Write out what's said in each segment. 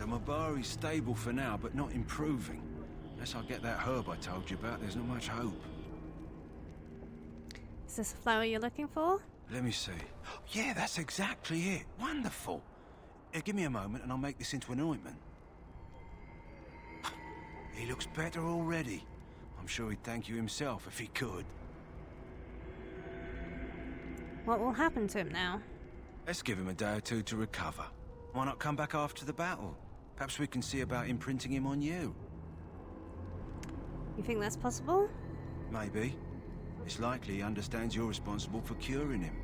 Mabari's stable for now, but not improving. Unless I get that herb I told you about, there's not much hope. Is this a flower you're looking for? Let me see. Yeah, that's exactly it. Wonderful. Give me a moment and I'll make this into an ointment. He looks better already. I'm sure he'd thank you himself if he could. What will happen to him now? Let's give him a day or two to recover. Why not come back after the battle? Perhaps we can see about imprinting him on you. You think that's possible? Maybe. It's likely he understands you're responsible for curing him.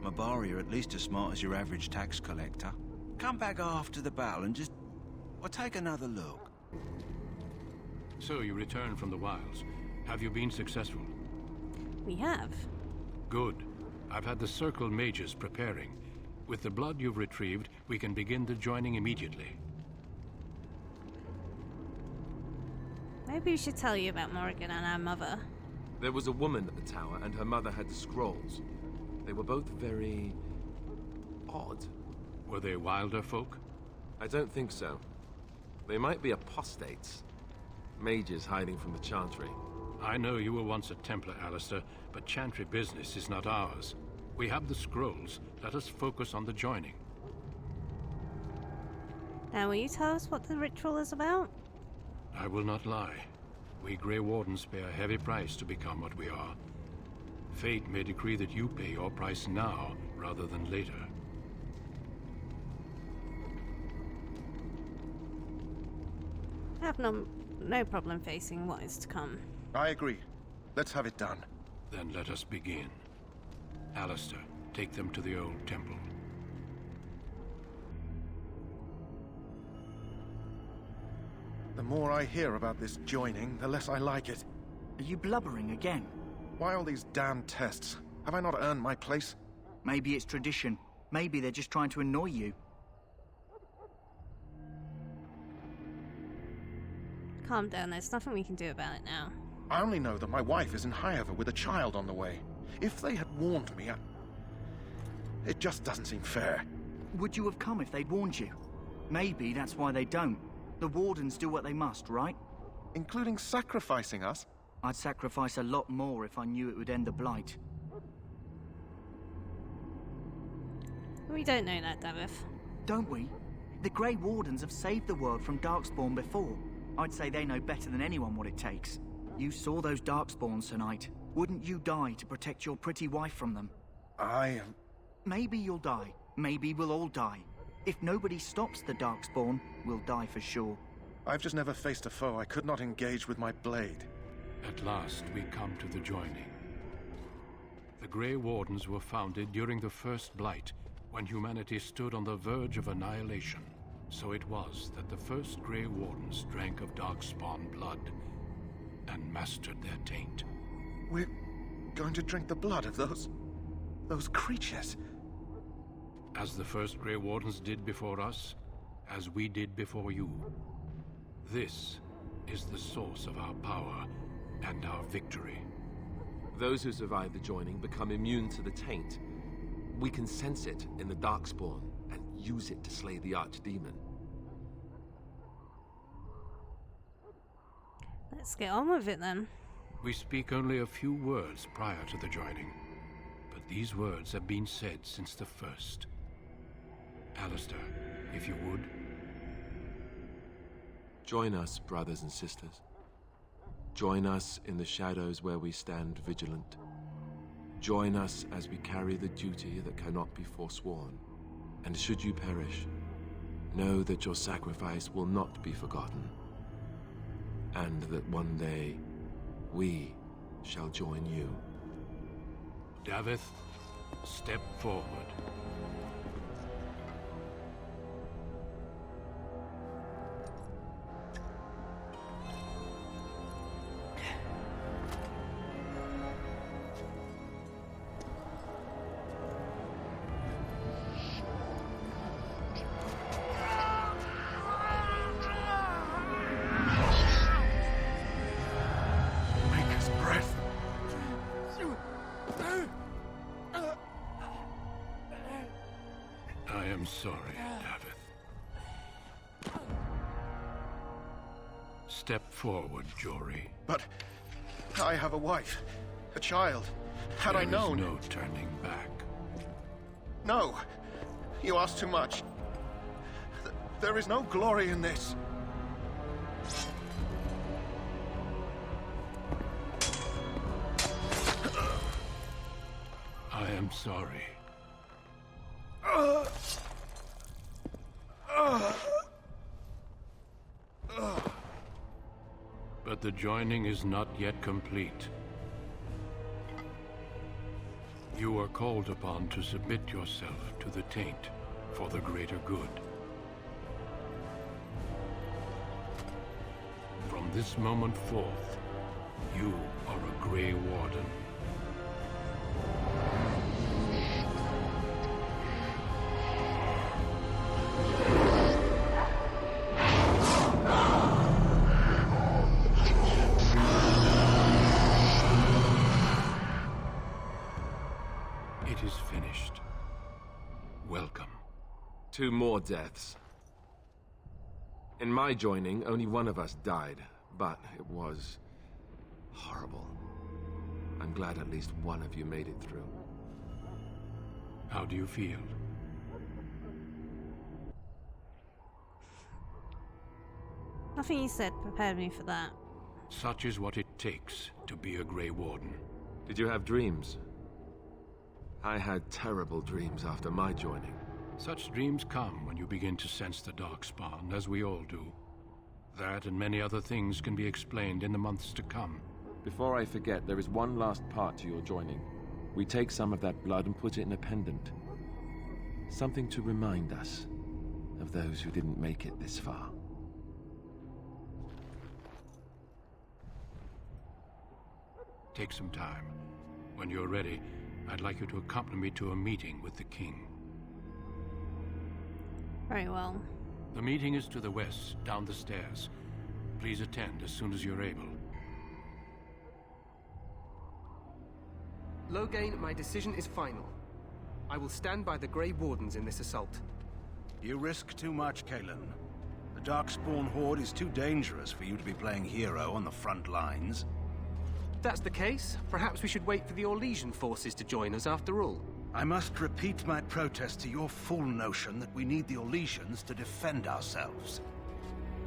Mabari are at least as smart as your average tax collector. Come back after the battle and just... well, take another look. So you returned from the wilds. Have you been successful? We have. Good. I've had the Circle mages preparing. With the blood you've retrieved, we can begin the joining immediately. Maybe we should tell you about Morrigan and our mother. There was a woman at the tower, and her mother had the scrolls. They were both very... odd. Were they wilder folk? I don't think so. They might be apostates. Mages hiding from the Chantry. I know you were once a Templar, Alistair, but Chantry business is not ours. We have the scrolls. Let us focus on the joining. Now, will you tell us what the ritual is about? I will not lie. We Grey Wardens pay a heavy price to become what we are. Fate may decree that you pay your price now, rather than later. I have no problem facing what is to come. I agree. Let's have it done. Then let us begin. Alistair, take them to the old temple. The more I hear about this joining, the less I like it. Are you blubbering again? Why all these damn tests? Have I not earned my place? Maybe it's tradition. Maybe they're just trying to annoy you. Calm down, there's nothing we can do about it now. I only know that my wife is in Highover with a child on the way. If they had warned me, it just doesn't seem fair. Would you have come if they'd warned you? Maybe that's why they don't. The Wardens do what they must, right? Including sacrificing us? I'd sacrifice a lot more if I knew it would end the Blight. We don't know that, Davith. Don't we? The Grey Wardens have saved the world from Darkspawn before. I'd say they know better than anyone what it takes. You saw those Darkspawns tonight. Wouldn't you die to protect your pretty wife from them? Maybe you'll die. Maybe we'll all die. If nobody stops the Darkspawn, we'll die for sure. I've just never faced a foe I could not engage with my blade. At last, we come to the joining. The Grey Wardens were founded during the first Blight, when humanity stood on the verge of annihilation. So it was that the first Grey Wardens drank of Darkspawn blood and mastered their taint. We're going to drink the blood of those creatures. As the first Grey Wardens did before us, as we did before you. This is the source of our power and our victory. Those who survive the joining become immune to the taint. We can sense it in the Darkspawn and use it to slay the Archdemon. Let's get on with it then. We speak only a few words prior to the joining, but these words have been said since the first. Alistair, if you would. Join us, brothers and sisters. Join us in the shadows where we stand vigilant. Join us as we carry the duty that cannot be forsworn. And should you perish, know that your sacrifice will not be forgotten. And that one day, we shall join you. Davith, step forward. I am sorry, Davith. Step forward, Jory. But I have a wife, a child. Had I known... There is no turning back. No! You ask too much. There is no glory in this. I am sorry. But the joining is not yet complete. You are called upon to submit yourself to the taint for the greater good. From this moment forth, you are a Grey Warden. It is finished. Welcome. 2 more deaths. In my joining, only one of us died, but it was horrible. I'm glad at least one of you made it through. How do you feel? Nothing you said prepared me for that. Such is what it takes to be a Grey Warden. Did you have dreams? I had terrible dreams after my joining. Such dreams come when you begin to sense the Darkspawn, as we all do. That and many other things can be explained in the months to come. Before I forget, there is one last part to your joining. We take some of that blood and put it in a pendant. Something to remind us of those who didn't make it this far. Take some time. When you're ready, I'd like you to accompany me to a meeting with the king. Very well. The meeting is to the west, down the stairs. Please attend as soon as you're able. Loghain, my decision is final. I will stand by the Grey Wardens in this assault. You risk too much, Kalen. The Darkspawn horde is too dangerous for you to be playing hero on the front lines. If that's the case, perhaps we should wait for the Orlesian forces to join us after all. I must repeat my protest to your fool notion that we need the Orlesians to defend ourselves.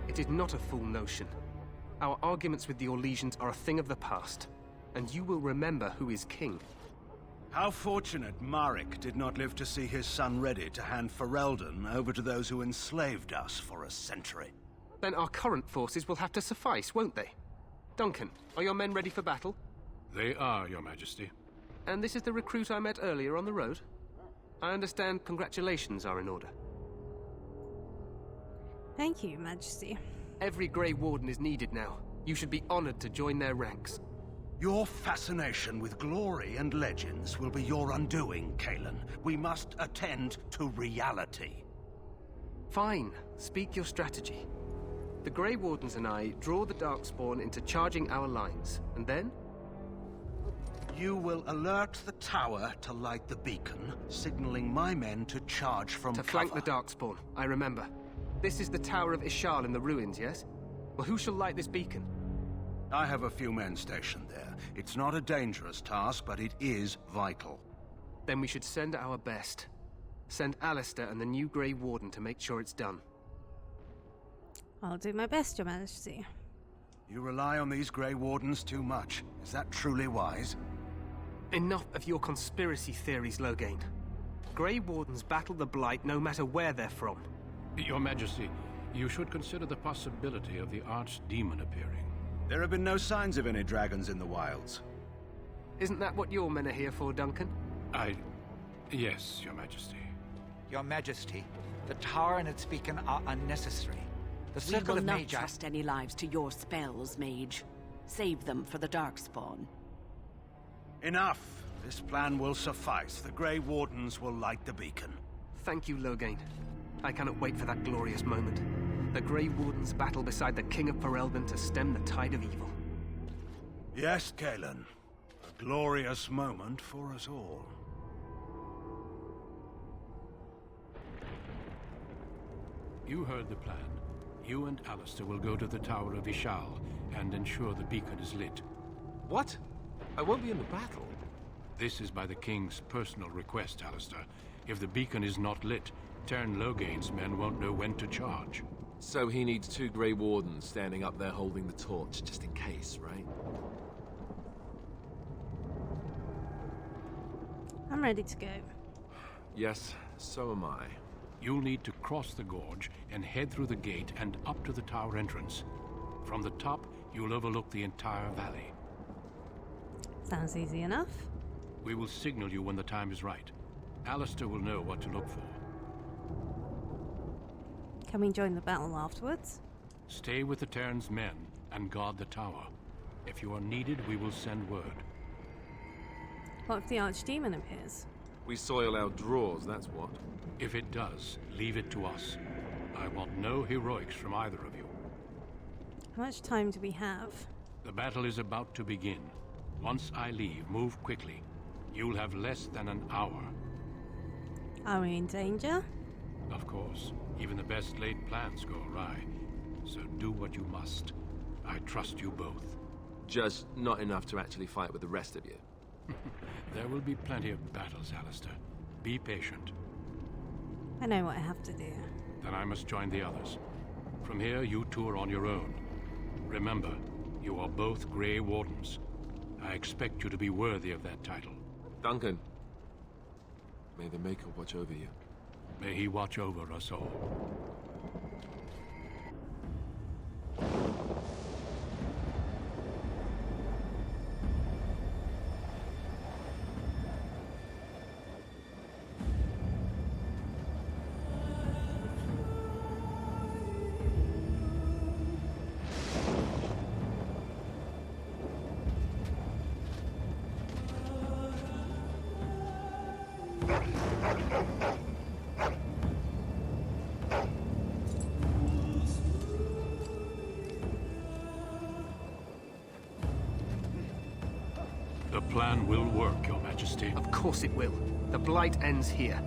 It is not a fool notion. Our arguments with the Orlesians are a thing of the past, and you will remember who is king. How fortunate Marek did not live to see his son ready to hand Ferelden over to those who enslaved us for a century. Then our current forces will have to suffice, won't they? Duncan, are your men ready for battle? They are, Your Majesty. And this is the recruit I met earlier on the road? I understand congratulations are in order. Thank you, Majesty. Every Grey Warden is needed now. You should be honored to join their ranks. Your fascination with glory and legends will be your undoing, Kalen. We must attend to reality. Fine. Speak your strategy. The Grey Wardens and I draw the Darkspawn into charging our lines, and then? You will alert the tower to light the beacon, signaling my men to charge from cover. To flank the Darkspawn, I remember. This is the Tower of Ishal in the ruins, yes? Well, who shall light this beacon? I have a few men stationed there. It's not a dangerous task, but it is vital. Then we should send our best. Send Alistair and the new Grey Warden to make sure it's done. I'll do my best, Your Majesty. You rely on these Grey Wardens too much. Is that truly wise? Enough of your conspiracy theories, Loghain. Grey Wardens battle the Blight no matter where they're from. Your Majesty, you should consider the possibility of the archdemon appearing. There have been no signs of any dragons in the wilds. Isn't that what your men are here for, Duncan? Yes, Your Majesty. Your Majesty, the tower and its beacon are unnecessary. The We circle will of not Magi... trust any lives to your spells, mage. Save them for the Darkspawn. Enough! This plan will suffice. The Grey Wardens will light the beacon. Thank you, Loghain. I cannot wait for that glorious moment. The Grey Wardens battle beside the King of Ferelden to stem the tide of evil. Yes, Kalen. A glorious moment for us all. You heard the plan. You and Alistair will go to the Tower of Ishal and ensure the beacon is lit. What? I won't be in the battle. This is by the King's personal request, Alistair. If the beacon is not lit, Tern Loghain's men won't know when to charge. So he needs 2 Grey Wardens standing up there holding the torch, just in case, right? I'm ready to go. Yes, so am I. You'll need to cross the gorge and head through the gate and up to the tower entrance. From the top, you'll overlook the entire valley. Sounds easy enough. We will signal you when the time is right. Alistair will know what to look for. Can we join the battle afterwards? Stay with the Tern's men and guard the tower. If you are needed, we will send word. What if the archdemon appears? We soil our drawers, that's what. If it does, leave it to us. I want no heroics from either of you. How much time do we have? The battle is about to begin. Once I leave, move quickly. You'll have less than an hour. Are we in danger? Of course. Even the best laid plans go awry. So do what you must. I trust you both. Just not enough to actually fight with the rest of you. There will be plenty of battles, Alistair. Be patient. I know what I have to do. Then I must join the others. From here, you two are on your own. Remember, you are both Grey Wardens. I expect you to be worthy of that title. Duncan, may the Maker watch over you. May he watch over us all. The plan will work, Your Majesty. Of course it will. The Blight ends here.